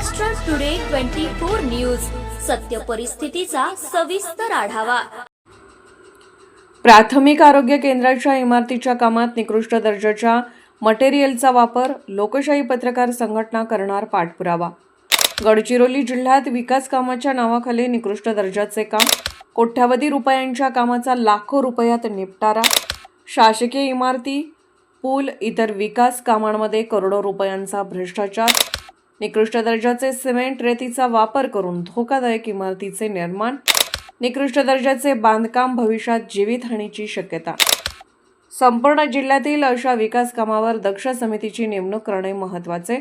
Maharashtra today 24 news, सत्य परिस्थितीचा सविस्तर आढावा। प्राथमिक आरोग्य केंद्राच्या इमारतीच्या कामात निकृष्ट दर्जाच्या मटेरियलचा वापर, लोकशाही पत्रकार संघटना करणार पाठपुरावा। गडचिरोली जिल्ह्यात विकास कामाच्या नावाखाली निकृष्ट दर्जाचे काम, कोट्यावधी रुपयांच्या कामाचा लाखो रुपयात निपटारा, शासकीय इमारती, पूल, इतर विकास कामांमध्ये करोडो रुपयांचा भ्रष्टाचार, निकृष्ट दर्जाचे सिमेंट रेतीचा वापर करून धोकादायक इमारतीचे निर्माण, निकृष्ट दर्जाचे बांधकाम, भविष्यात जीवितहानीची शक्यता। संपूर्ण जिल्ह्यातील अशा विकास कामावर दक्ष समितीची नेमणूक करणे महत्त्वाचे।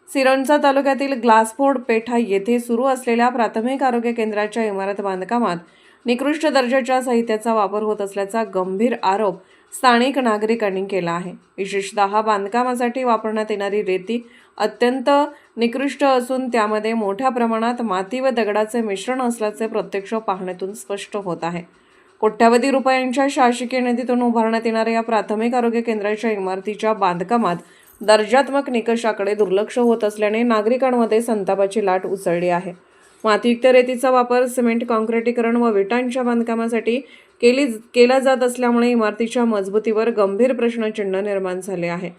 सिरोंचा तालुक्यातील ग्लासफोर्ड पेठा येथे सुरू असलेल्या प्राथमिक आरोग्य केंद्राच्या इमारत बांधकामात निकृष्ट दर्जाच्या साहित्याचा वापर होत असल्याचा गंभीर आरोप स्थानिक नागरिकांनी केला आहे। विशेषतः बांधकामासाठी वापरण्यात येणारी रेती अत्यंत निकृष्ट असून त्यामध्ये मोठ्या प्रमाणात माती व दगडाचे मिश्रण असल्याचे प्रत्यक्ष पाहणीतून स्पष्ट होत आहे। कोट्यावधी रुपयांच्या शासकीय निधीतून उभारण्यात येणाऱ्या या प्राथमिक आरोग्य केंद्राच्या इमारतीच्या बांधकामात दर्जात्मक निकषाकडे दुर्लक्ष होत असल्याने नागरिकांमध्ये संतापाची लाट उसळली आहे। मातीयुक्त रेतीचा वापर सिमेंट काँक्रिटीकरण व विटांच्या बांधकामासाठी केला जात असल्यामुळे इमारतीच्या मजबूतीवर गंभीर प्रश्नचिन्ह निर्माण झाले आहे।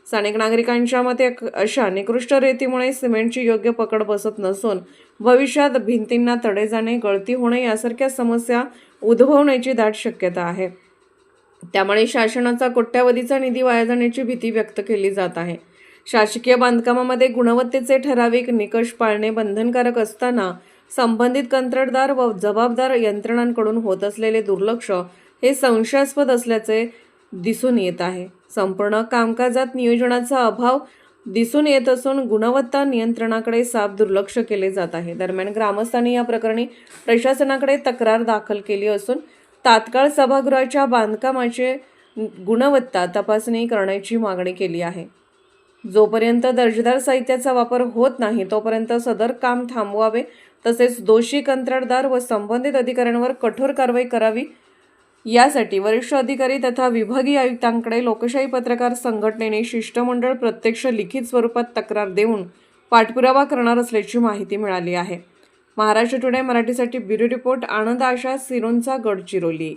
स्थानिक नागरिकांच्या मते अशा निकृष्ट रेतीमुळे सिमेंटची योग्य पकड बसत नसून भविष्यात भिंतींना तडे जाणे, गळती होणे यासारख्या समस्या उद्भवण्याची दाट शक्यता आहे। त्यामुळे शासनाचा कोट्यावधीचा निधी वाया जाण्याची भीती व्यक्त केली जात आहे। शासकीय बांधकामामध्ये गुणवत्तेचे ठराविक निकष पाळणे बंधनकारक असताना संबंधित कंत्राटदार व जबाबदार यंत्रणांकडून होत असलेले दुर्लक्ष हे संशयास्पद असल्याचे दिसून येत आहे। संपूर्ण कामकाजात नियोजनाचा अभाव दिसून येत असून गुणवत्ता नियंत्रणाकडे साफ दुर्लक्ष केले जात आहे। दरम्यान ग्रामस्थांनी या प्रकरणी प्रशासनाकडे तक्रार दाखल केली असून तात्काळ सभागृहाच्या बांधकामाची गुणवत्ता तपासणी करण्याची मागणी केली आहे। जोपर्यंत दर्जेदार साहित्याचा वापर होत नाही तोपर्यंत सदर काम थांबवावे, तसेच दोषी कंत्राटदार व संबंधित अधिकाऱ्यांवर कठोर कारवाई करावी यासाठी वरिष्ठ अधिकारी तथा विभागीय आयुक्तांकडे लोकशाही पत्रकार संघटनेने शिष्टमंडळ प्रत्यक्ष लिखित स्वरूपात तक्रार देऊन पाठपुरावा करणार असल्याची माहिती मिळाली आहे। महाराष्ट्र टुडे मराठीसाठी ब्युरो रिपोर्ट आनंद आशा, सिरोंचा, गडचिरोली।